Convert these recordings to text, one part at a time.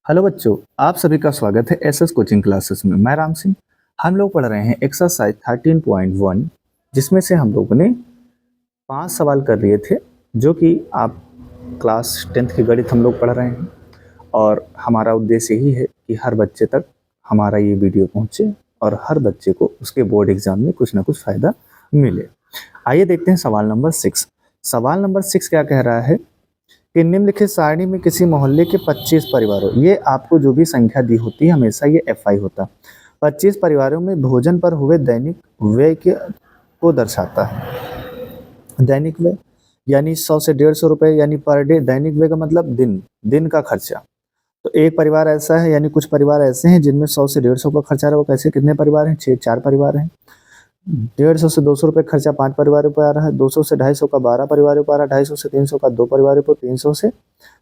Hello बच्चों, आप सभी का स्वागत है एसएस कोचिंग क्लासेस में। मैं राम सिंह। हम लोग पढ़ रहे हैं एक्सरसाइज 13.1, जिसमें से हम लोगों ने 5 सवाल कर लिए थे, जो कि आप क्लास 10th की गणित हम लोग पढ़ रहे हैं। और हमारा उद्देश्य यही है कि हर बच्चे तक हमारा ये वीडियो पहुंचे और हर बच्चे को उसके बोर्ड एग्जाम में कुछ ना कुछ फ़ायदा मिले। आइए देखते हैं सवाल नंबर 6। सवाल नंबर 6 क्या कह रहा है कि निम्नलिखित सारणी में किसी मोहल्ले के 25 परिवारों, ये आपको जो भी संख्या दी होती है हमेशा ये एफआई होता, 25 परिवारों में भोजन पर हुए दैनिक व्यय के को दर्शाता है। दैनिक व्यय यानी 100 से 150 रुपए, यानी पर डे। दैनिक व्यय का मतलब दिन दिन का खर्चा। तो एक परिवार ऐसा है, यानी कुछ परिवार ऐसे हैं जिनमें 100 से 150 का खर्चा रहा है। वो कैसे, कितने परिवार हैं? 4 परिवार हैं। 150 से 200 रुपये खर्चा 5 परिवारों पर आ रहा है। 200 से 250 का 12 परिवारों पर आ रहा है। 250 से 300 का 2 परिवारों पर, 300 से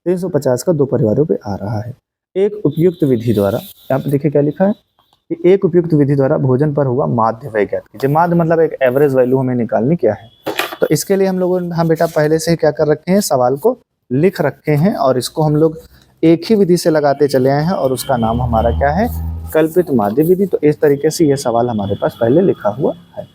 350 का 2 परिवारों पे आ रहा है। एक उपयुक्त विधि द्वारा, यहाँ पे देखिए क्या लिखा है कि एक उपयुक्त विधि द्वारा भोजन पर हुआ माध्य व्यय ज्ञात कीजिए। माध्य मतलब एक एवरेज वैल्यू हमें निकालनी क्या है। तो इसके लिए हम बेटा पहले से ही क्या कर रखे हैं, सवाल को लिख रखे हैं और इसको हम लोग एक ही विधि से लगाते चले आए हैं और उसका नाम हमारा क्या है, कल्पित माध्य विधि। तो इस तरीके से ये सवाल हमारे पास पहले लिखा हुआ है।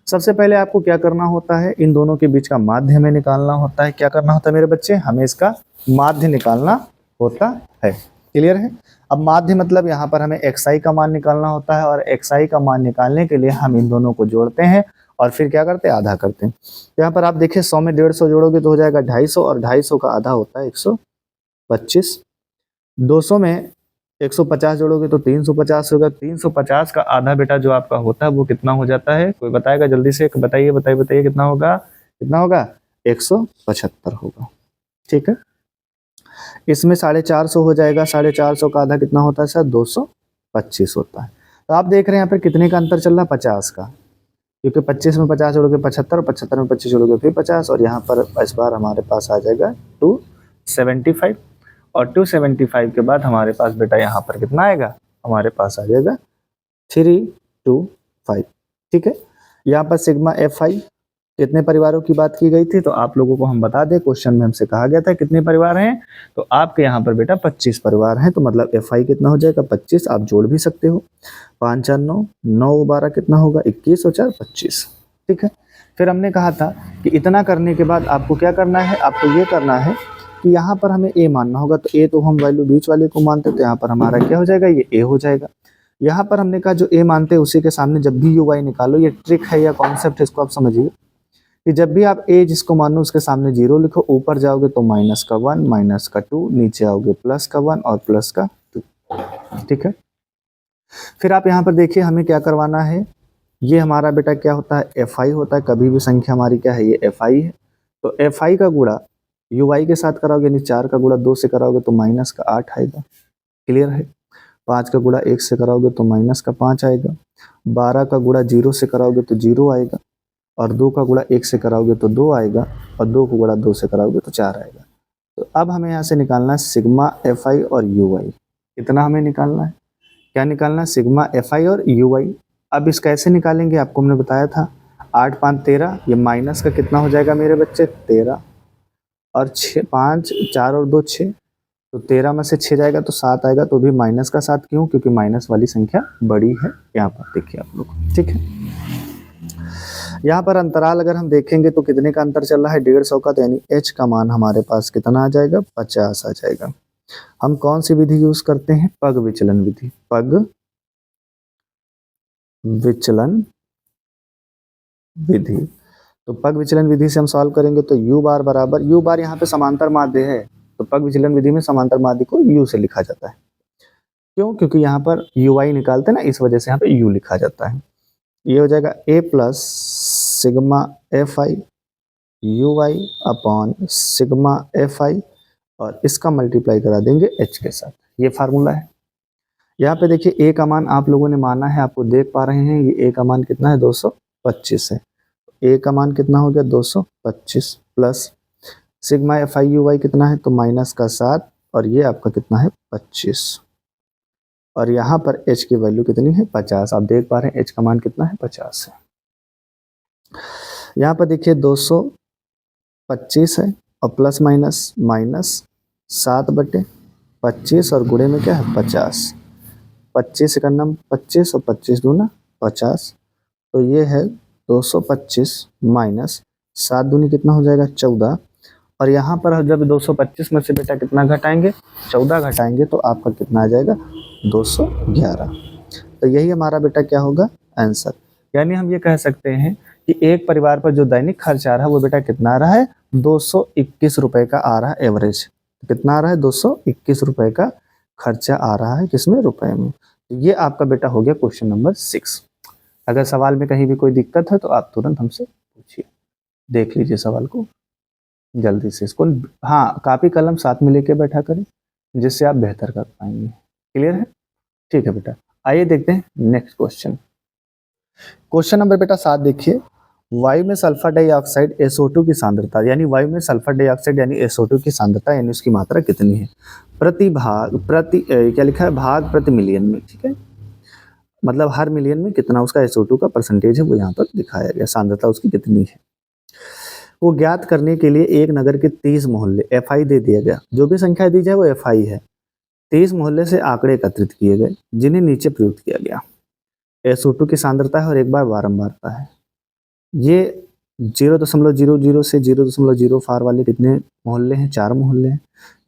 सबसे पहले आपको क्या करना होता है, इन दोनों के बीच का माध्य हमें निकालना होता है। क्या करना होता है मेरे बच्चे, हमें इसका माध्य निकालना होता है। क्लियर है? अब माध्य मतलब यहाँ पर हमें xi का मान निकालना होता है और xi का मान निकालने के लिए हम इन दोनों को जोड़ते हैं और फिर क्या करते हैं, आधा करते हैं। यहाँ पर आप देखिए 100 में 150 जोड़ोगे तो हो जाएगा 250 और 250 का आधा होता है 125। 200 में 150 जोड़ोगे तो 350 होगा। 350 का आधा बेटा जो आपका होता है वो कितना हो जाता है, कोई बताएगा? जल्दी से बताइए बताइए बताइए, कितना होगा? कितना होगा? 175 होगा। ठीक है, इसमें 450 हो जाएगा। 450 का आधा कितना होता है सर? 225 होता है। तो आप देख रहे हैं यहाँ पर कितने का अंतर चल रहा है? 50 का, क्योंकि 25 में 50 जोड़ोगे 75 और 75 में 25 जोड़ोगे फिर 50 और यहाँ पर इस बार हमारे पास आ जाएगा 275 और 275 के बाद हमारे पास बेटा यहाँ पर कितना आएगा, हमारे पास आ जाएगा 325। ठीक है, यहाँ पर सिग्मा FI कितने परिवारों की बात की गई थी, तो आप लोगों को हम बता दें, क्वेश्चन में हमसे कहा गया था कितने परिवार हैं, तो आपके यहाँ पर बेटा 25 परिवार हैं। तो मतलब FI कितना हो जाएगा? 25। आप जोड़ भी सकते हो, 5 4 9, 9 12 कितना होगा? 21 और 4 25। ठीक है, फिर हमने कहा था कि इतना करने के बाद आपको क्या करना है, आपको ये करना है कि यहाँ पर हमें a मानना होगा। तो a तो हम वैल्यू बीच वाले को मानते हैं, तो यहाँ पर हमारा क्या हो जाएगा, ये a हो जाएगा। यहाँ पर हमने कहा जो a मानते हैं उसी के सामने जब भी u y निकालो, ये ट्रिक है या कॉन्सेप्ट है, इसको आप समझिए कि जब भी आप a जिसको मानो उसके सामने 0 लिखो। ऊपर जाओगे तो माइनस का 1, माइनस का 2, नीचे आओगे प्लस का 1 और प्लस का 2। ठीक है, फिर आप यहाँ पर देखिए हमें क्या करवाना है, ये हमारा बेटा क्या होता है, FI होता है। कभी भी संख्या हमारी क्या है, ये FI है। तो FI का गुणा UY के साथ कराओगे, यानी 4 का गुणा 2 से कराओगे तो माइनस का 8 आएगा। क्लियर है? 5 का गुणा 1 से कराओगे तो माइनस का 5 आएगा। 12 का गुणा 0 से कराओगे तो 0 आएगा और 2 का गुणा 1 से कराओगे तो 2 आएगा और 2 का गुणा 2 से कराओगे तो 4 आएगा। तो अब हमें यहाँ से निकालना है सिग्मा FI और UY। इतना हमें निकालना है, क्या निकालना है? सिग्मा FI और UY। अब इस कैसे निकालेंगे, आपको हमने बताया था 8 5 13, ये माइनस का कितना हो जाएगा मेरे बच्चे, 13 और 6 5 4 और 2 6, तो 13 में से 6 जाएगा तो 7 आएगा। तो भी माइनस का 7 क्यों? क्योंकि माइनस वाली संख्या बड़ी है। यहाँ पर देखिए आप लोग, ठीक है। यहाँ पर अंतराल अगर हम देखेंगे तो कितने का अंतर चल रहा है, 150 का, तो यानी h का मान हमारे पास कितना आ जाएगा, 50 आ जाएगा। हम कौन सी विधि यूज करते हैं? पग विचलन विधि। पग विचलन विधि। तो पग विचलन विधि से हम सॉल्व करेंगे तो u बार बराबर, u बार यहाँ पे समांतर माध्य है, तो पग विचलन विधि में समांतर माध्य को u से लिखा जाता है। क्यों? क्योंकि यहाँ पर uy निकालते हैं ना, इस वजह से यहाँ पे u लिखा जाता है। ये हो जाएगा a plus sigma FI UY upon sigma FI और इसका मल्टीप्लाई करा देंगे h के साथ। ये फार्मूला है। यहाँ पे देखिए a का मान आप लोगों ने माना है, आपको देख पा रहे हैं, ये a का मान कितना है, 225 है। a का मान कितना हो गया, 225 प्लस सिग्मा FI UY कितना है, तो माइनस का 7 और ये आपका कितना है, 25 और यहाँ पर h की वैल्यू कितनी है, 50। आप देख पा रहे हैं h का मान कितना है, 50 है। यहाँ पर देखिए 225 है और प्लस माइनस माइनस 7 बटे 25 और गुणे में क्या है 50, 25 करना 25 और 25 दूना 50, तो ये है 225 माइनस 7 दूनी कितना हो जाएगा 14, और यहाँ पर जब 225 में से बेटा कितना घटाएंगे 14 घटाएंगे तो आपका कितना आ जाएगा 211। तो यही हमारा बेटा क्या होगा आंसर। यानी हम ये कह सकते हैं कि एक परिवार पर जो दैनिक खर्च आ रहा है वो बेटा कितना आ रहा है 221 रुपए का आ रहा है एवरेज। कितना आ रहा है 221 रुपए का खर्चा आ रहा है किसमें रुपए में। तो ये आपका बेटा हो गया क्वेश्चन नंबर 6। अगर सवाल में कहीं भी कोई दिक्कत है तो आप तुरंत हमसे पूछिए। देख लीजिए सवाल को जल्दी से, इसको हाँ कापी कलम साथ में लेके बैठा करें जिससे आप बेहतर कर पाएंगे। क्लियर है? ठीक है बेटा, आइए देखते हैं नेक्स्ट क्वेश्चन। क्वेश्चन नंबर बेटा 7 देखिए, वायु में सल्फर डाइऑक्साइड SO2 की सांद्रता, यानी वायु में सल्फर डाइऑक्साइड यानी SO2 की सांद्रता यानी उसकी मात्रा कितनी है क्या लिखा है भाग प्रति मिलियन में। ठीक है, मतलब हर मिलियन में कितना उसका SO2 का परसेंटेज है वो यहाँ पर दिखाया गया, सांद्रता उसकी कितनी है। वो ज्ञात करने के लिए एक नगर के 30 मोहल्ले FI दे दिया गया, जो भी संख्या दी जाए वो FI है। 30 मोहल्ले से आंकड़े एकत्रित किए गए जिन्हें नीचे प्रयुक्त किया गया। SO2 की सांद्रता है और एक बार बारंबारता है। ये 0.00 से 0.04 वाले कितने मोहल्ले हैं 4 मोहल्ले हैं।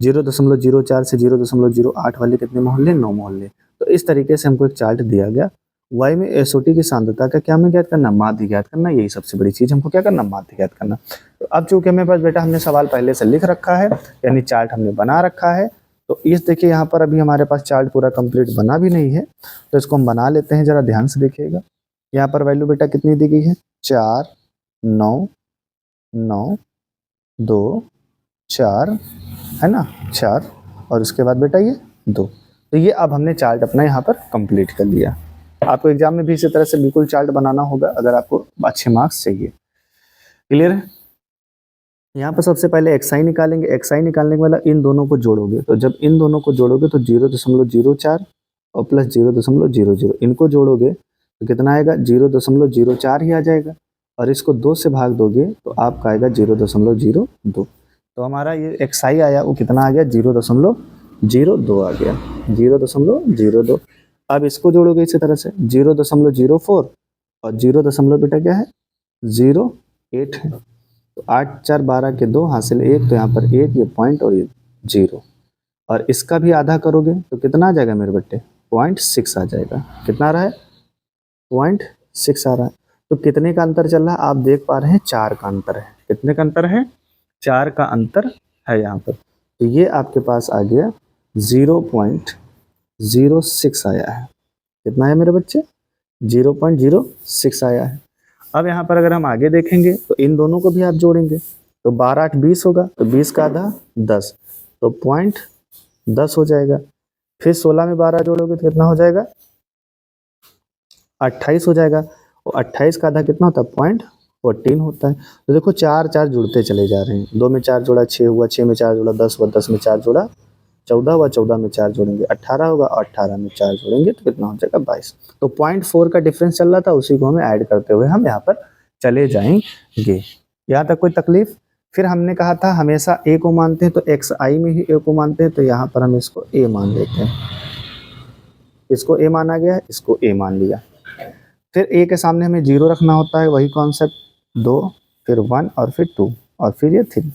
0.04 से 0.08 वाले कितने मोहल्ले 9 मोहल्ले। तो इस तरीके से हमको एक चार्ट दिया गया। वायु में SO2 की सांद्रता का क्या हमें ज्ञात करना, माध्य ज्ञात करना। यही सबसे बड़ी चीज हमको क्या करना, माध्य ज्ञात करना। तो अब चूंकि हमें पास बेटा हमने सवाल पहले से लिख रखा है यानी चार्ट हमने बना रखा है, तो इस देखिए यहाँ पर अभी हमारे पास चार्ट पूरा कंप्लीट बना भी नहीं है, तो इसको हम बना लेते हैं। जरा ध्यान से देखिएगा, यहाँ पर वैल्यू बेटा कितनी दी गई है 4 9 9 2 4 है ना 4, और उसके बाद बेटा ये 2। तो ये अब हमने चार्ट अपना यहाँ पर कंप्लीट कर लिया। आपको एग्जाम में भी इसी तरह से बिल्कुल चार्ट बनाना होगा अगर आपको अच्छे मार्क्स चाहिए। क्लियर है? यहाँ पर सबसे पहले XI निकालेंगे। XI निकालने के बाद इन दोनों को जोड़ोगे, तो जब इन दोनों को जोड़ोगे तो 0.04 और प्लस 0.00 इनको जोड़ोगे तो कितना आएगा 0.04 ही आ जाएगा, और इसको 2 से भाग दोगे तो आपका आएगा 0.02। तो हमारा ये XI आया वो कितना आ गया 0.02 आ गया 0.02। अब इसको जोड़ोगे इसी तरह से 0.04 और 0 बेटा क्या है 0.8 है। तो 8 4 12 के 2 हासिल 1, तो यहाँ पर 1 ये पॉइंट और ये 0, और इसका भी आधा करोगे तो कितना आ जाएगा मेरे बेटे 0.6 आ जाएगा। कितना आ रहा है 0.6 आ रहा है। तो कितने का अंतर चल रहा है आप देख पा रहे हैं 4 का अंतर है। कितने का अंतर है 4 का अंतर है यहाँ पर। तो ये आपके पास आ गया 0.06 आया है। कितना है मेरे बच्चे 0.06 आया है। अब यहाँ पर अगर हम आगे देखेंगे तो इन दोनों को भी आप जोड़ेंगे तो 12 8 20 होगा, तो 20 का आधा 10, तो 0.10 हो जाएगा। फिर 16 में 12 जोड़ोगे तो कितना हो जाएगा 28 हो जाएगा, और 28 का आधा कितना होता है 0.14 होता है। तो देखो 4 4 जुड़ते चले जा रहे हैं। 2 में 4 जोड़ा 6 हुआ, 6 में 4 जोड़ा 10 हुआ, 10 में 4 जोड़ा 14 हुआ, 14 में 4 जोड़ेंगे 18 होगा, और 18 में 4 जोड़ेंगे तो कितना हो जाएगा 22। तो 0.4 का डिफरेंस चल रहा था, उसी को हमें ऐड करते हुए हम यहाँ पर चले जाएंगे। यहाँ तक कोई तकलीफ? फिर हमने कहा था हमेशा A को मानते हैं तो XI में ही A को मानते हैं, तो यहाँ पर हम इसको A मान लेते हैं। इसको A माना गया है, इसको A मान लिया। फिर A के सामने हमें 0 रखना होता है, वही कॉन्सेप्ट 2 फिर 1 और फिर 2 और फिर ये 3।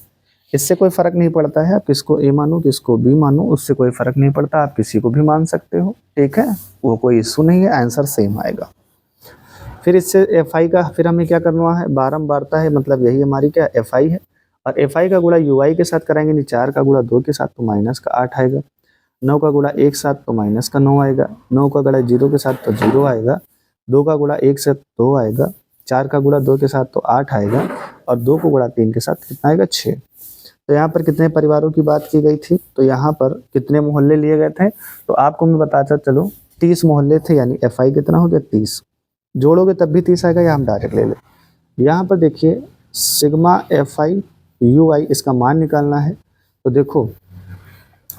इससे कोई फ़र्क नहीं पड़ता है आप किसको A मानो किसको B मानो, उससे कोई फ़र्क नहीं पड़ता, आप किसी को भी मान सकते हो। ठीक है, वो कोई इशू नहीं है, आंसर सेम आएगा। फिर इससे FI का फिर हमें क्या करना है बारंबारता है, मतलब यही हमारी क्या FI है, और FI का गुणा UI के साथ कराएंगे, नहीं 4 का गुणा 2 के साथ तो माइनस का 8 आएगा, 9 का गुणा 1 साथ तो माइनस का 9 आएगा, 9 का गुणा 0 के साथ तो 0 आएगा, 2 का गुणा 1 से 2 आएगा, 4 का गुणा 2 के साथ तो 8 आएगा, और 2 को गुणा 3 के साथ कितना आएगा 6। तो यहाँ पर कितने परिवारों की बात की गई थी, तो यहाँ पर कितने मोहल्ले लिए गए थे, तो आपको मैं बताता चलो 30 मोहल्ले थे, यानी FI कितना हो गया 30। जोड़ोगे तब भी 30 आएगा, या हम डायरेक्ट ले ले। यहाँ पर देखिए सिग्मा FI UI इसका मान निकालना है, तो देखो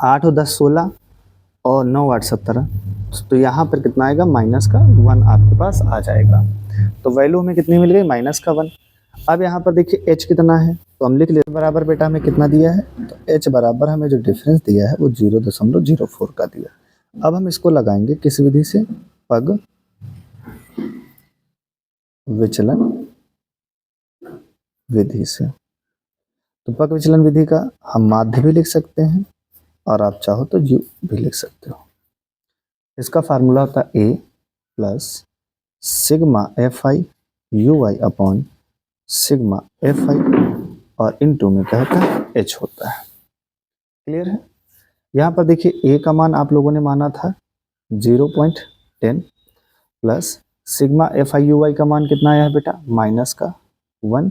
8 और 10 16 और 9 8 17, तो यहाँ पर कितना आएगा माइनस का 1 आपके पास आ जाएगा। तो वैल्यू हमें कितनी मिल गई -1। अब यहाँ पर देखिए H कितना है, तो हम लिख लेते बराबर बेटा हमें कितना दिया है, तो h बराबर हमें जो डिफरेंस दिया है वो 0.04 का दिया। अब हम इसको लगाएंगे किस विधि से, पग विचलन विधि से। तो पग विचलन विधि का हम माध्य भी लिख सकते हैं और आप चाहो तो यू भी लिख सकते हो। इसका फार्मूला होता है a plus sigma F I U I upon sigma F आई और इनटू में क्या होता है, h होता है। क्लियर है। यहाँ पर देखिए a का मान आप लोगों ने माना था 0.10 plus sigma F I U I का मान कितना आया है बेटा, माइनस का 1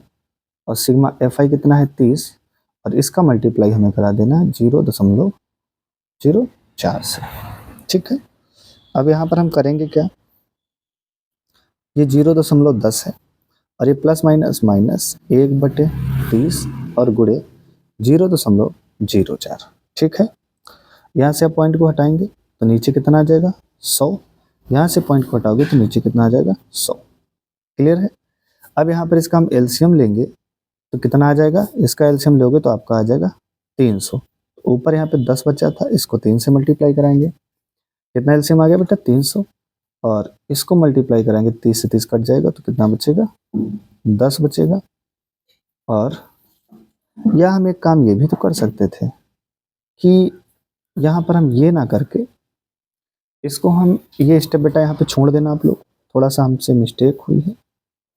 और सिग्मा एफ आई कितना है 30 और इसका मल्टीप्लाई हमें करा देना है 0.04 से। ठीक है। अब यहाँ पर हम करेंगे क्या, ये 0.10 है और ये प्लस माइनस माइनस 1/30 और गुणे 0.04। ठीक है। यहाँ से आप पॉइंट को हटाएंगे तो नीचे कितना आ जाएगा 100, यहाँ से पॉइंट को हटाओगे तो नीचे कितना आ जाएगा 100। क्लियर है। अब यहाँ पर इसका हम एलसीएम लेंगे तो कितना आ जाएगा, इसका एलसीएम लोगे तो आपका आ जाएगा 300। ऊपर यहाँ पे 10 बचा था, इसको 3 से मल्टीप्लाई कराएंगे, कितना एलसीएम आ गया बेटा 300 और इसको मल्टीप्लाई कराएंगे 30 से 30 कट जाएगा तो कितना बचेगा 10 बचेगा। और या हम एक काम ये भी तो कर सकते थे कि यहाँ पर हम ये ना करके इसको हम ये स्टेप बेटा यहाँ पे छोड़ देना आप लोग, थोड़ा सा हमसे मिस्टेक हुई है,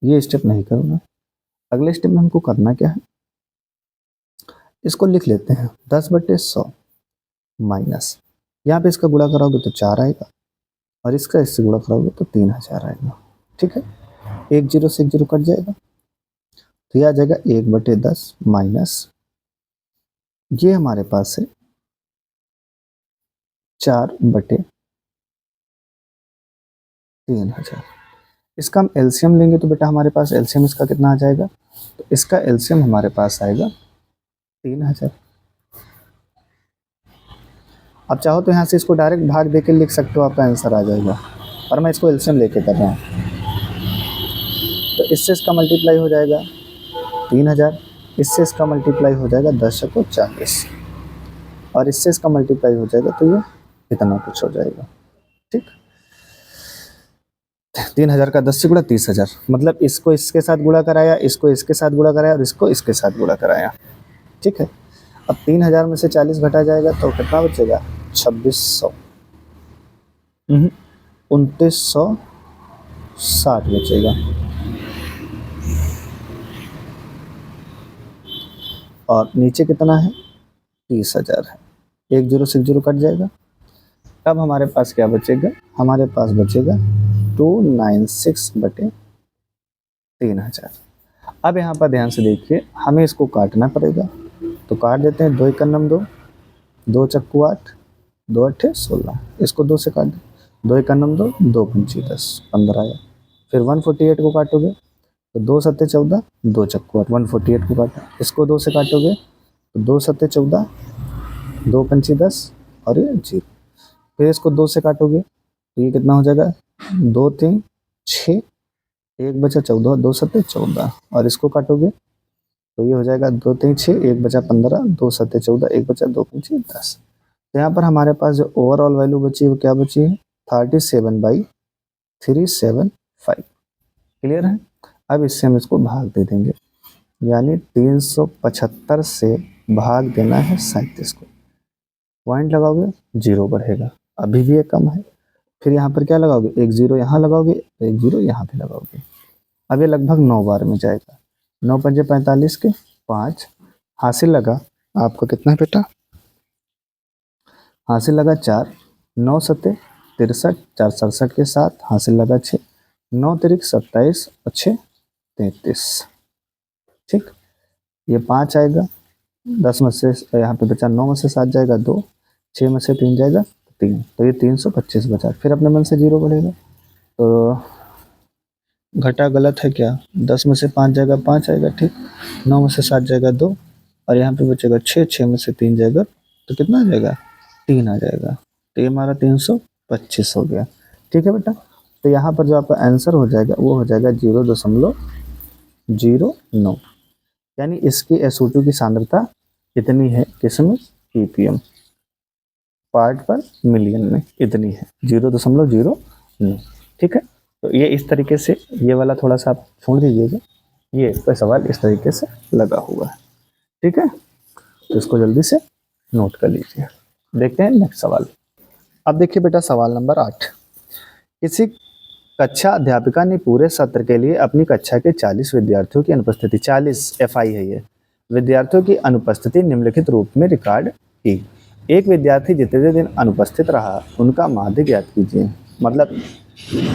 ये स्टेप नहीं करूँगा। अगले स्टेप में हमको करना क्या है, इसको लिख लेते हैं 10/100 माइनस, यहाँ पे इसका गुणा कराओगे तो 4 आएगा और इसका इससे गुणा कराओगे तो 3000 आएगा। ठीक है। 1 0 से 1 0 कट जाएगा तो यह आ जाएगा 1/10 माइनस ये हमारे पास है 4/3000। इसका हम एलसीएम लेंगे तो बेटा हमारे पास एलसीएम इसका कितना आ जाएगा, तो इसका एलसीएम हमारे पास आएगा 3000। आप चाहो तो यहाँ से इसको डायरेक्ट भाग देके लिख सकते हो, आपका आंसर आ जाएगा, पर मैं इसको एलसीएम लेके कर रहा हूँ। तो इससे इसका मल्टीप्लाई हो जाएगा 3000, इससे इसका मल्टीप्लाई हो जाएगा 10×40 और इससे इसका मल्टीप्लाई हो जाएगा तो ये इतना कुछ हो जाएगा। ठीक। 3000 का 10 से गुणा 30,000, मतलब इसको इसके साथ गुणा कराया, इसको इसके साथ गुणा कराया और इसको इसके साथ गुणा कराया। ठीक है। अब 3000 में से 40 घटा जाएगा तो कितना बचेगा 2600, 2960 बचेगा और नीचे कितना है 30,000 है। 1 0 से 1 0 कट जाएगा। अब हमारे पास क्या बचेगा, हमारे पास बचेगा 296/3000। अब यहाँ पर ध्यान से देखिए, हमें इसको काटना पड़ेगा तो काट देते हैं। 2 × 9 2, 2 × 8, 2 × 8 16, इसको 2 से काट दें। 2 × 9 2, 2 × 5 10 15 आया। फिर 148 को काटोगे तो 2 × 7 14, 2 × 8 148 को काटा, इसको 2 से काटोगे तो 2 × 7 14, 2 × 5 10 और ये 0। फिर इसको 2 से काटोगे तो ये कितना हो जाएगा 2 3 6, 1 बचा 14, 2 7 14 और इसको काटोगे तो ये हो जाएगा 2 3 6, 1 बचा 15, 2 7 14, 1 बचा 2 5 10। तो यहाँ पर हमारे पास जो ओवरऑल वैल्यू बची है वो क्या बची है 37/375। क्लियर है। अब इससे हम इसको भाग दे देंगे, यानी 375 से भाग देना है 37 को। पॉइंट लगाओगे 0 बढ़ेगा, अभी भी ये कम है। फिर यहाँ पर क्या लगाओगे 1 0 यहाँ लगाओगे, 1 0 यहाँ पे लगाओगे। अब ये लगभग 9 बार में जाएगा। 9 × 5 = 45 के 5 हासिल लगा आपका कितना है बेटा, हासिल लगा 4, 9 × 7 = 63, 4 × 67 के 7 हासिल लगा 6, 9 × 3 = 27 और 6 = 33। ठीक। ये 5 आएगा, 10 में से यहाँ पे बचा, 9 में से 7 जाएगा 2, 6 में से 3 जाएगा 3, तो ये 325 बचा। फिर अपने मन से 0 बढ़ेगा तो घटा गलत है क्या, 10 में से 5 जाएगा 5 आएगा। ठीक। 9 में से 7 जाएगा 2 और यहाँ पे बचेगा 6, 6 में से 3 जाएगा तो कितना आ जाएगा 3 आ जाएगा। तो ये हमारा 325 हो गया। ठीक है बेटा। तो यहाँ पर जो आपका आंसर हो जाएगा वो हो जाएगा 0.09। यानी इसकी SO2 की सांद्रता कितनी है, किसमें, ppm, पार्ट पर मिलियन में इतनी है, 0.09। ठीक है, तो ये इस तरीके से, ये वाला थोड़ा सा आप छोड़ दीजिएगा, ये इसका सवाल इस तरीके से लगा हुआ है। ठीक है, तो इसको जल्दी से नोट कर लीजिए। देखते हैं नेक्स्ट सवाल। अब देखिए बेटा सवाल नंबर 8। किसी कक्षा अध्यापिका ने पूरे सत्र के लिए अपनी कक्षा के 40 विद्यार्थियों की अनुपस्थिति, 40 FI है ये, विद्यार्थियों की अनुपस्थिति निम्नलिखित रूप में रिकॉर्ड की। एक विद्यार्थी जितने दिन अनुपस्थित रहा उनका माध्य ज्ञात कीजिए। मतलब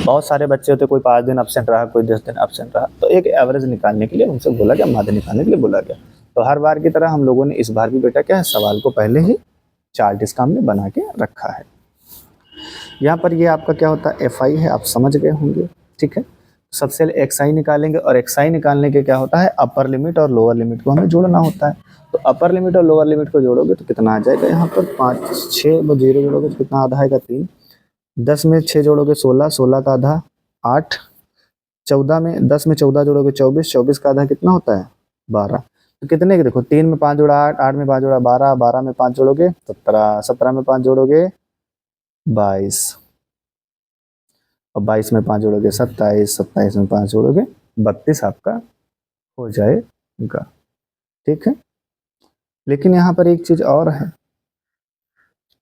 बहुत सारे बच्चे होते, कोई 5 दिन एब्सेंट रहा, कोई 10 दिन एब्सेंट रहा, तो एक एवरेज निकालने के लिए उनसे बोला गया, माध्य निकालने के लिए बोला गया। तो हर बार की तरह हम लोगों ने इस बार भी बेटा क्या है, सवाल को पहले ही चार्ट इसका हमने बना के रखा है। यहाँ पर ये आपका क्या होता है, FI है, आप समझ गए होंगे। ठीक है, सबसे पहले XI निकालेंगे, और XI निकालने के क्या होता है, अपर लिमिट और लोअर लिमिट को हमें जोड़ना होता है। तो अपर लिमिट और लोअर लिमिट को जोड़ोगे तो कितना आ जाएगा, यहाँ पर 5 6 0 जोड़ोगे तो कितना आधा आएगा, 3, 10 में 6 जोड़ोगे 16, 16 का आधा 8, 14 में 10 में 14 जोड़ोगे 24, 24 का आधा कितना होता है, 12। तो कितने के देखो, 3 में 5 जोड़ा 8, 8 में 5 जोड़ा 12, 12 में 5 जोड़ोगे 17, 17 में 5 जोड़ोगे 22, और 22 में 5 जोड़ोगे 27, 27 में 5 जोड़ोगे 32 आपका हो जाएगा। ठीक है, लेकिन यहाँ पर एक चीज और है,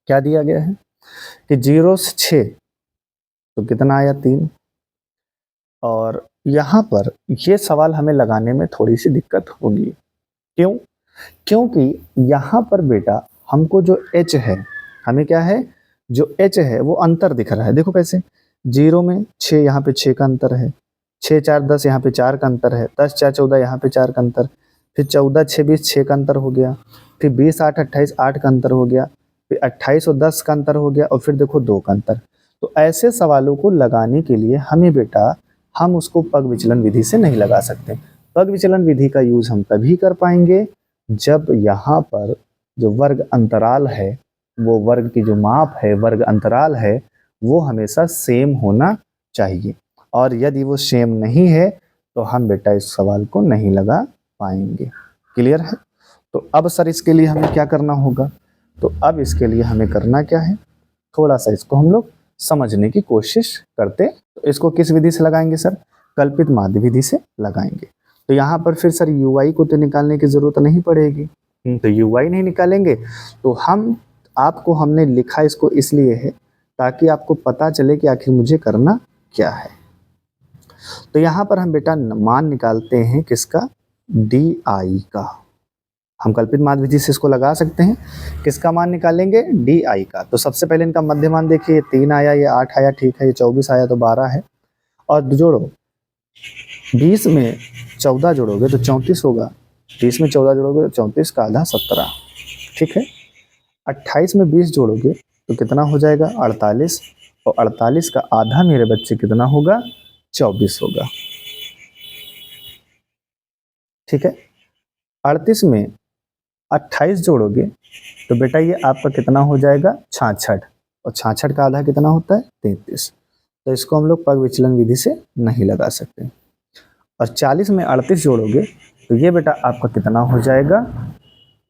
क्या दिया गया है कि 0 से 6 तो कितना आया, 3। और यहाँ पर ये सवाल हमें लगाने में थोड़ी सी दिक्कत होगी। क्यों? क्योंकि यहाँ पर बेटा हमको जो H है, हमें क्या है, जो H है वो अंतर दिख रहा है। देखो कैसे, 0 में 6, यहाँ पे 6 का अंतर है, 6 4 10, यहाँ पे 4 का अंतर है, 10 4 14, यहाँ पे 4 का अंतर, फिर 14 6 20, 6 का अंतर हो गया, फिर 20 8 28, 8 का अंतर हो गया, फिर 28 और 10 का अंतर हो गया, और फिर देखो 2 का अंतर। तो ऐसे सवालों को लगाने के लिए हमें बेटा, हम उसको पग विचलन विधि से नहीं लगा सकते। पग विचलन विधि का यूज हम तभी कर पाएंगे जब यहाँ पर जो वर्ग अंतराल है, वो वर्ग की जो माप है, वर्ग अंतराल है, वो हमेशा सेम होना चाहिए। और यदि वो सेम नहीं है तो हम बेटा इस सवाल को नहीं लगा पाएंगे। क्लियर है? तो अब सर इसके लिए हमें क्या करना होगा, तो अब इसके लिए हमें करना क्या है, थोड़ा सा इसको हम लोग समझने की कोशिश करते। तो इसको किस विधि से लगाएंगे सर, कल्पित माध्य विधि से लगाएंगे। तो यहाँ पर फिर सर UI को तो निकालने की जरूरत नहीं पड़ेगी, तो UI नहीं निकालेंगे। तो हम आपको हमने लिखा इसको इसलिए है ताकि आपको पता चले कि आखिर मुझे करना क्या है। तो यहाँ पर हम बेटा मान निकालते हैं किसका, DI का। हम कल्पित माध्य विधि से इसको लगा सकते हैं। किसका मान निकालेंगे, DI का। तो सबसे पहले इनका मध्य मान देखिए, 3 आया, ये 8 आया, ठीक है, ये 24 आया तो 12 है, और जोड़ो 20 में 14 जोड़ोगे तो 34 होगा, 20 में 14 जोड़ोगे तो 34 का आधा 17। ठीक है, 28 में 20 जोड़ोगे तो कितना हो जाएगा, 48, और 48 का आधा मेरे बच्चे कितना होगा, 24 होगा। ठीक है, 38 में 28 जोड़ोगे तो बेटा ये आपका कितना हो जाएगा, 66, और 66 का आधा कितना होता है, 33। तो इसको हम लोग पग विचलन विधि से नहीं लगा सकते। और 40 में 38 जोड़ोगे तो ये बेटा आपका कितना हो जाएगा,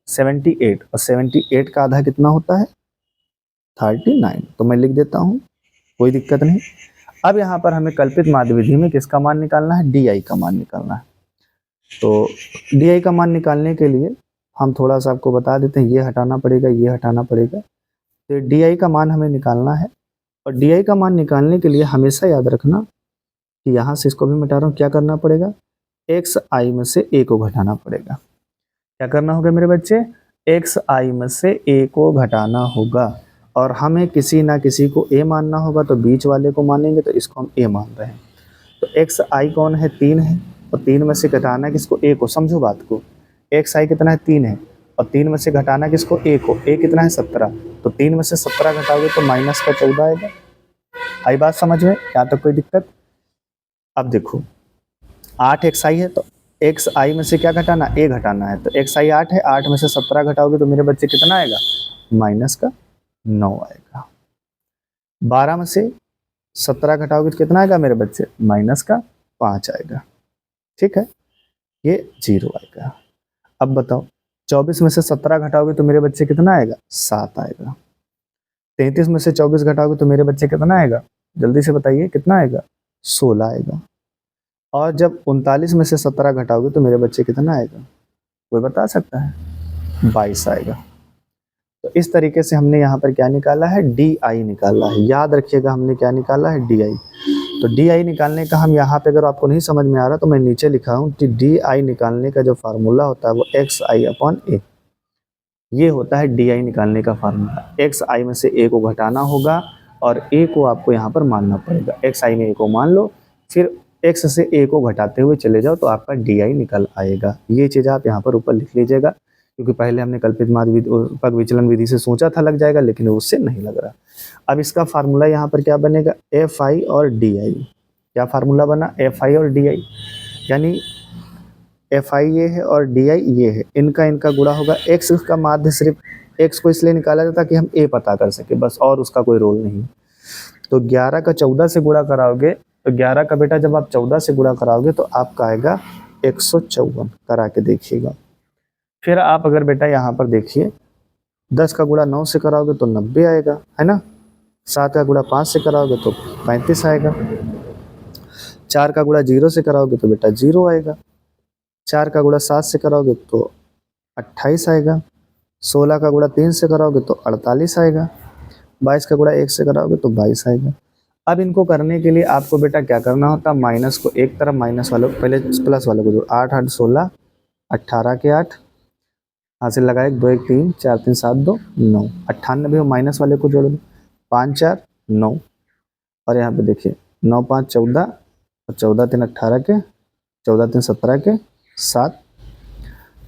78, और 78 का आधा कितना होता है, 39। तो मैं लिख देता हूँ, कोई दिक्कत नहीं। अब यहाँ पर हमें कल्पित माध्य विधि में किसका मान निकालना है, DI का मान निकालना है। तो DI का मान निकालने के लिए हम थोड़ा सा आपको बता देते हैं, ये हटाना पड़ेगा, ये हटाना पड़ेगा। तो DI का मान हमें निकालना है, और DI का मान निकालने के लिए हमेशा याद रखना कि यहाँ से इसको भी मिटा रहा हूँ, क्या करना पड़ेगा, XI में से A को घटाना पड़ेगा। क्या करना होगा मेरे बच्चे, XI में से A को घटाना होगा, और हमें किसी ना किसी को A मानना होगा, तो बीच वाले को मानेंगे, तो इसको हम A मान रहे हैं। तो XI कौन है, 3 है, और 3 में से घटाना किसको, A को। समझो बात को, XI कितना है, 3 है, और 3 में से घटाना किसको, A को। A कितना है, 17, तो 3 में से 17 घटाओगे तो माइनस का 14 आएगा। आई बात समझ में, यहाँ तक कोई दिक्कत? अब देखो 8 XI है, तो XI में से क्या घटाना, A घटाना है, तो XI 8 है, 8 में से 17 घटाओगे तो मेरे बच्चे कितना आएगा, माइनस का 9 आएगा। 12 में से 17 घटाओगे तो कितना आएगा मेरे बच्चे, माइनस का 5 आएगा। ठीक है, ये 0 आएगा। अब बताओ 24 में से 17 घटाओगे तो मेरे बच्चे कितना आएगा? 7 आएगा। 33 में से 24 घटाओगे तो मेरे बच्चे कितना आएगा? जल्दी से बताइए कितना आएगा? 16 आएगा। और जब 39 में से 17 घटाओगे तो मेरे बच्चे कितना आएगा? कोई बता सकता है? 22 आएगा। तो इस तरीके से हमने यहाँ पर क्या निकाला है? डी आई निकाला है। याद रखिएगा हमने क्या निकाला है? D I. तो डी आई निकालने का हम यहाँ पे, अगर आपको नहीं समझ में आ रहा तो मैं नीचे लिखा हूँ कि डी आई निकालने का जो फार्मूला होता है वो एक्स आई अपॉन ए, ये होता है डी आई निकालने का फार्मूला। एक्स आई में से ए को घटाना होगा और ए को आपको यहाँ पर मानना पड़ेगा। एक्स आई में ए को मान लो, फिर एक्स से ए को घटाते हुए चले जाओ तो आपका डी आई निकल आएगा। ये चीज़ आप यहाँ पर ऊपर लिख लीजिएगा, क्योंकि पहले हमने कल्पित माध्य पग विचलन विधि से सोचा था लग जाएगा, लेकिन उससे नहीं लग रहा। अब इसका फार्मूला यहाँ पर क्या बनेगा? एफ आई और डी आई। क्या फार्मूला बना? एफ आई और डी आई, यानी एफ आई ये है और डी आई ये है, इनका गुणा होगा। एक्स का माध्य सिर्फ एक्स को इसलिए निकाला जाता है कि हम ए पता कर सके बस, और उसका कोई रोल नहीं। तो 11 का 14 से गुणा कराओगे तो 11 का बेटा जब आप 14 से गुणा कराओगे तो आपका आएगा 154। करा के देखिएगा। फिर आप अगर बेटा यहाँ पर देखिए 10 का गुणा 9 से कराओगे तो 90 आएगा, है ना। 7 का गुणा 5 से कराओगे तो 35 आएगा। 4 का गुणा 0 से कराओगे तो बेटा 0 आएगा। 4 का गुणा 7 से कराओगे तो 28 आएगा। 16 का गुणा 3 से कराओगे तो 48 आएगा। 22 का गुणा 1 से कराओगे तो 22 आएगा। अब इनको करने के लिए आपको बेटा क्या करना होता है? माइनस को एक तरफ, माइनस वालों पहले प्लस वालों को जोड़। 8 8 16, 18 के 8, हासिल लगाए 2 1 3, 4 3 7 2 9, 98 माइनस वाले को जोड़ दो। 5 4 9, और यहाँ पे देखिए 9 5 14 और 14 3 18 के, 14 3 17 के 7,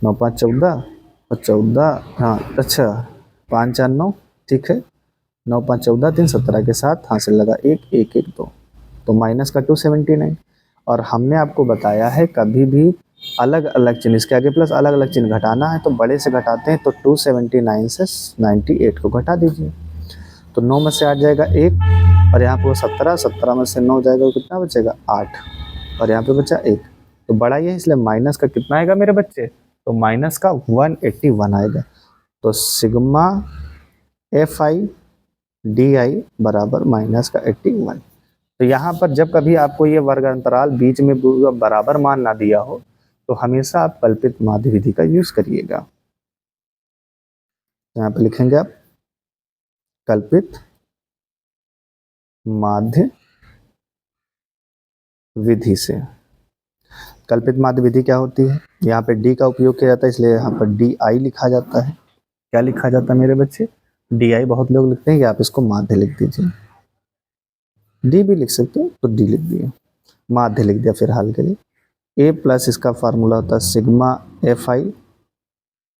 9 5 14 और 14, हाँ अच्छा 5 4 9, ठीक है। 9 5 14 3 17 के साथ हासिल लगा 1 1 1 2, तो माइनस का 279। और हमने आपको बताया है कभी भी अलग अलग चिन्ह, इसके आगे प्लस अलग अलग चिन्ह घटाना है तो बड़े से घटाते हैं, तो 279 से 98 को घटा दीजिए। तो 9 में से 8 जाएगा 1, और यहाँ पे 17, 17 में से 9 जाएगा, कितना बचेगा? 8, और यहाँ पे बचा 1। तो बड़ा ही है इसलिए माइनस का कितना आएगा मेरे बच्चे? तो माइनस का 181 आएगा। तो sigma F I D I बराबर माइनस का 81। तो यहाँ पर जब कभी आपको ये वर्ग अंतराल बीच में बराबर मान ना दिया हो तो हमेशा आप कल्पित माध्य विधि का यूज करिएगा। यहाँ पे लिखेंगे आप कल्पित माध्य विधि से। कल्पित माध्य विधि क्या होती है? यहाँ पे डी का उपयोग किया जाता है, इसलिए यहाँ पर डी आई लिखा जाता है। क्या लिखा जाता है मेरे बच्चे? D I. बहुत लोग लिखते हैं कि आप इसको माध्य लिख दीजिए, डी भी लिख सकते हो तो डी लिख दिए, माध्य लिख दिया फिलहाल के लिए। ए प्लस इसका फार्मूला होता है sigma F I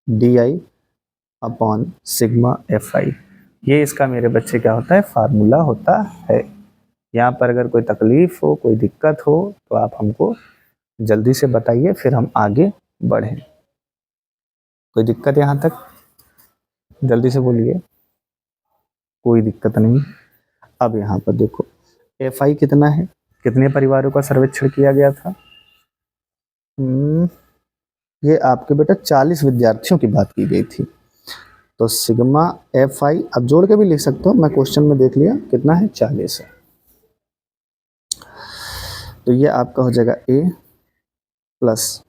D I upon sigma F आई। ये इसका मेरे बच्चे क्या होता है? फार्मूला होता है। यहाँ पर अगर कोई तकलीफ हो, कोई दिक्कत हो तो आप हमको जल्दी से बताइए, फिर हम आगे बढ़ें। कोई दिक्कत यहाँ तक? जल्दी से बोलिए। कोई दिक्कत नहीं। अब यहाँ पर देखो एफ आई कितना है, कितने परिवारों का सर्वेक्षण किया गया था? ये आपके बेटा 40 विद्यार्थियों की बात की गई थी। तो सिग्मा एफ आई अब जोड़ के भी लिख सकते हो, मैं क्वेश्चन में देख लिया कितना है, 40 है। तो ये आपका हो जाएगा ए प्लस,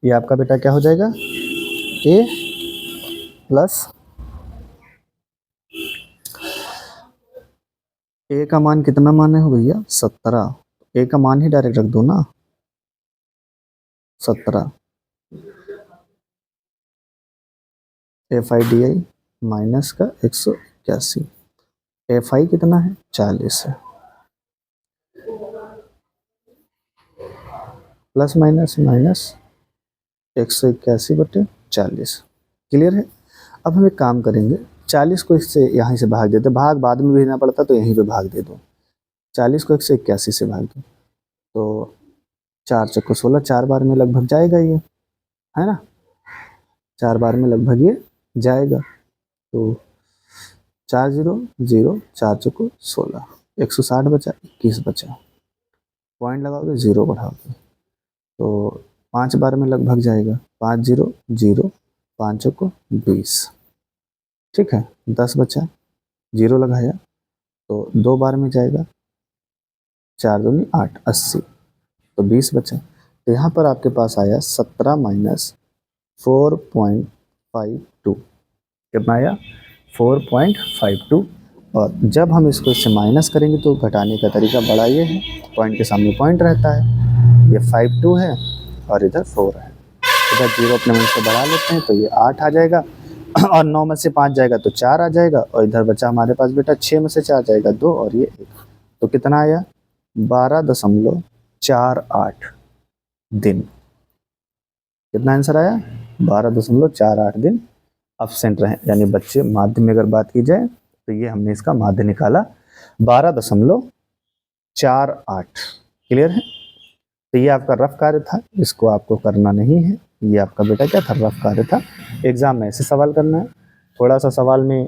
ये आपका बेटा क्या हो जाएगा? ए प्लस, ए का मान कितना मान है भैया? 17। ए का मान ही डायरेक्ट रख दो ना, 17। F I D I minus का 181, एफ आई कितना है? 40 है, प्लस माइनस माइनस 181/40। क्लियर है? अब हम एक काम करेंगे, 40 को इससे यहाँ से भाग देते, भाग बाद में भेजना पड़ता तो यहीं पे भाग दे दो। 40 को 181 से भाग दो तो 4 चक्को 16, 4 बार में लगभग जाएगा ये, है ना। 4 बार में लगभग ये जाएगा। तो 4 0 0, 4 चक्को 16, 160 बचा, 21 बचा। पॉइंट लगाओगे, 0 बढ़ाओगे तो 5 बार में लगभग जाएगा, 5 0 0, 5 को 20, ठीक है। 10 बचा, 0 लगाया तो 2 बार में जाएगा, 4 दूनी 8, 80, तो 20 बचा। तो यहाँ पर आपके पास आया 17 माइनस 4.52, कितना आया 4.52। और जब हम इसको इससे माइनस करेंगे तो घटाने का तरीका बड़ा ये है, पॉइंट के सामने पॉइंट रहता है, ये 52 है और इधर 4 है, इधर 0 अपने मन से बढ़ा लेते हैं तो ये 8 आ जाएगा और 9 में से 5 जाएगा तो 4 आ जाएगा, और इधर बचा हमारे पास बेटा 6 में से 4 जाएगा 2 और ये 1, तो कितना आया 12.48 दिन। कितना आंसर आया 12.48 दिन अब्सेंट रहे, यानी बच्चे माध्य में अगर बात की जाए तो ये हमने इसका माध्य निकाला 12.48। क्लियर है। तो ये आपका रफ कार्य था, इसको आपको करना नहीं है, ये आपका बेटा क्या था रफ कार्य था। एग्जाम में ऐसे सवाल करना है, थोड़ा सा सवाल में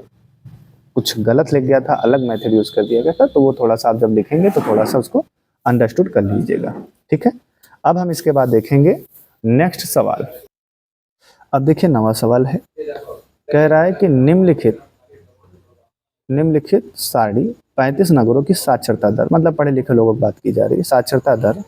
कुछ गलत लिख गया था, अलग मेथड यूज कर दिया गया था, तो वो थोड़ा सा आप जब लिखेंगे तो थोड़ा सा उसको अंडरस्टूड कर लीजिएगा, ठीक है। अब हम इसके बाद देखेंगे नेक्स्ट सवाल। अब देखिए नवा सवाल है, कह रहा है कि निम्नलिखित सारणी 35 नगरों की साक्षरता दर, मतलब पढ़े लिखे लोगों की बात की जा रही है, साक्षरता दर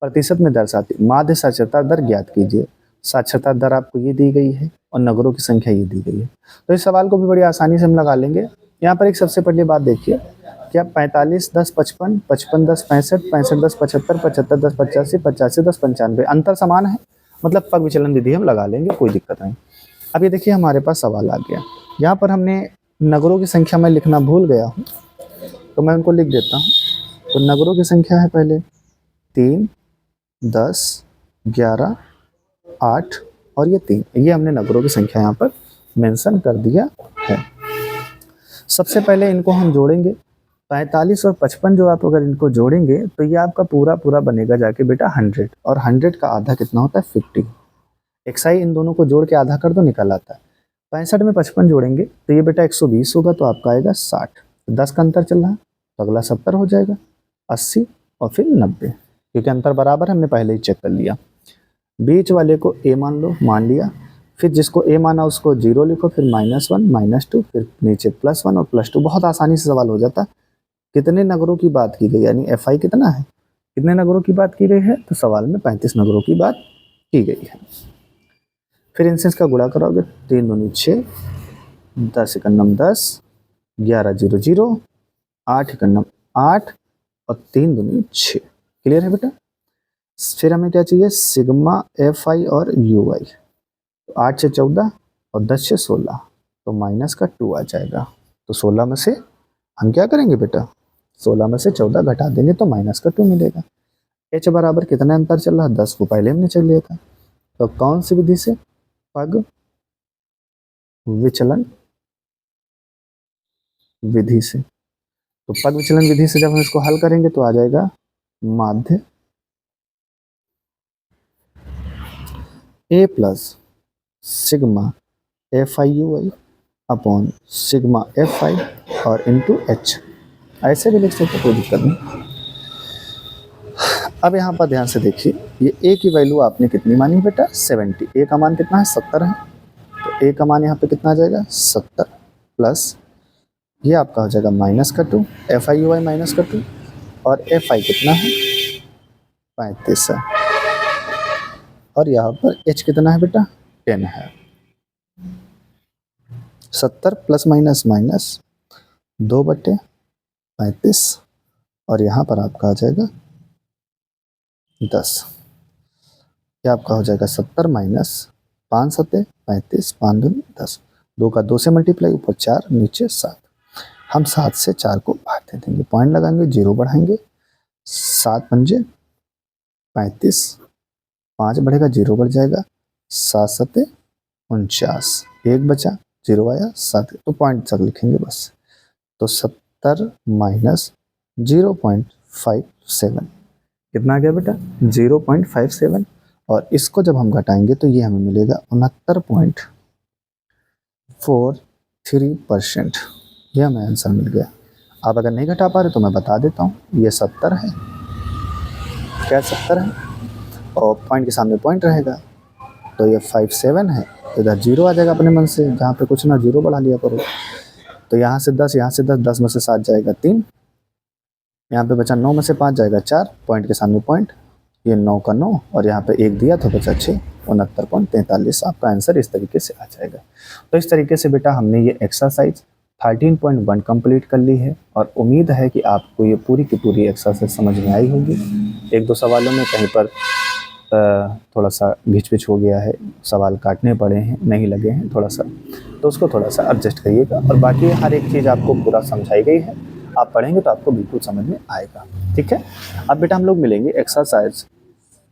प्रतिशत में दर्शाती, माध्य साक्षरता दर ज्ञात कीजिए। साक्षरता दर आपको ये दी गई है और नगरों की संख्या ये दी गई है, तो इस सवाल को भी बड़ी आसानी से हम लगा लेंगे। यहाँ पर एक सबसे पहली बात देखिए, क्या 45 10 55, 55 10 65, 65 10 75, 75 10 85, 85 10 95 अंतर समान है, मतलब पग विचलन विधि हम लगा लेंगे, कोई दिक्कत नहीं। अब ये देखिए हमारे पास सवाल आ गया, यहाँ पर हमने नगरों की संख्या मैं लिखना भूल गया हूँ, तो मैं उनको लिख देता हूँ। तो नगरों की संख्या है पहले 3 10 11 8 और ये 3, ये हमने नगरों की संख्या यहाँ पर मेंशन कर दिया है। सबसे पहले इनको हम जोड़ेंगे, 45 और 55 जो आप अगर इनको जोड़ेंगे तो ये आपका पूरा पूरा बनेगा जाके बेटा 100, और 100 का आधा कितना होता है 50। एक्साई इन दोनों को जोड़ के आधा कर दो, निकल आता है। 65 में 55 जोड़ेंगे तो ये बेटा 120 होगा, तो आपका आएगा 60, 10 का अंतर चल रहा है तो अगला 70 हो जाएगा, 80 और फिर 90, क्योंकि अंतर बराबर हमने पहले ही चेक कर लिया। बीच वाले को ए मान लिया, फिर जिसको ए माना उसको 0 लिखो, फिर -1 -2, फिर नीचे +1 और +2, बहुत आसानी से सवाल हो जाता। कितने नगरों की बात की गई, यानी FI कितना है, कितने नगरों की बात की गई है, तो सवाल में 35 नगरों की बात की गई है। फिर इनसे इसका गुणा करोगे, 3 दूनी 6, 10 एकम 10, 11 0 0, 8 एकम 8 और 3 दूनी 6। क्लियर है बेटा। फिर हमें क्या चाहिए, सिग्मा FI और UI, 8 से 14 और 10 से 16, तो माइनस का 2 आ जाएगा। तो 16 में से हम क्या करेंगे बेटा, 16 में से 14 घटा देंगे तो माइनस का 2 मिलेगा। H बराबर कितना अंतर चल रहा है, 10 को पहले हमने चल लिया था, तो कौन सी विधि से, पग विचलन विधि से। तो पग विचलन विधि से जब हम इसको हल करेंगे तो आ जाएगा माध्य A plus sigma FI UI upon sigma FI और इंटू H, ऐसे भी लिख सकते, कोई दिक्कत नहीं। अब यहाँ पर ध्यान से देखिए, ये A की वैल्यू आपने कितनी मानी बेटा 70, A का मान कितना है 70 है, तो A का मान यहाँ पे कितना आ जाएगा 70 प्लस ये आपका हो जाएगा माइनस का 2, FI UI माइनस का 2, और FI कितना है 35 है, और यहाँ पर H कितना है बेटा 10 है। 70 प्लस माइनस माइनस 2/35, और यहाँ पर आपका आ जाएगा 10, ये आपका हो जाएगा 70 माइनस 5 7 35, 5 दूनी 10, 2 का 2 से मल्टीप्लाई, ऊपर 4 नीचे 7, हम 7 से 4 को भाग दे देंगे, पॉइंट लगाएंगे, 0 बढ़ाएंगे, 7 पंजे 35, 5 बढ़ेगा 0 बढ़ जाएगा, 7 7 49, 1 बचा 0 आया 7, तो पॉइंट तक लिखेंगे बस। तो 70 माइनस 0.57 कितना आ गया बेटा 0.57, और इसको जब हम घटाएंगे तो ये हमें मिलेगा 69.43%, ये हमें आंसर मिल गया। आप अगर नहीं घटा पा रहे तो मैं बता देता हूँ, ये 70 है, क्या 70 है, और पॉइंट के सामने पॉइंट रहेगा, तो ये 5 7 है, तो इधर 0 आ जाएगा अपने मन से, जहाँ पे कुछ ना 0 बढ़ा लिया करो। तो यहाँ से 10, यहाँ से 10, 10 में से 7 जाएगा 3, यहाँ पे बचा 9 में से 5 जाएगा 4, पॉइंट के सामने पॉइंट, ये 9 का 9 और यहाँ पे 1 दिया तो बचा 6, 69.43। आपका आंसर इस तरीके से आ जाएगा। तो इस तरीके से बेटा हमने ये एक्सरसाइज 13.1 कंप्लीट कर ली है और उम्मीद है कि आपको ये पूरी की पूरी एक्सरसाइज समझ में आई होगी। एक दो सवालों में कहीं पर थोड़ा सा घिच-पिच हो गया है, सवाल काटने पड़े हैं, नहीं लगे हैं थोड़ा सा, तो उसको थोड़ा सा एडजस्ट करिएगा और बाकी हर एक चीज़ आपको पूरा समझाई गई है। आप पढ़ेंगे तो आपको बिल्कुल समझ में आएगा। ठीक है, अब बेटा हम लोग मिलेंगे एक्सरसाइज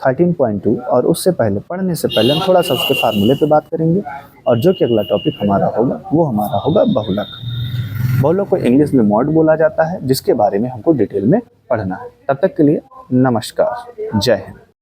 13.2 और उससे पहले पढ़ने से पहले हम थोड़ा सा उसके फार्मूले पे बात करेंगे और जो कि अगला टॉपिक हमारा होगा वो हमारा होगा बहुलक। बहुलक को इंग्लिश में मॉड बोला जाता है, जिसके बारे में हमको डिटेल में पढ़ना है। तब तक के लिए नमस्कार, जय हिंद।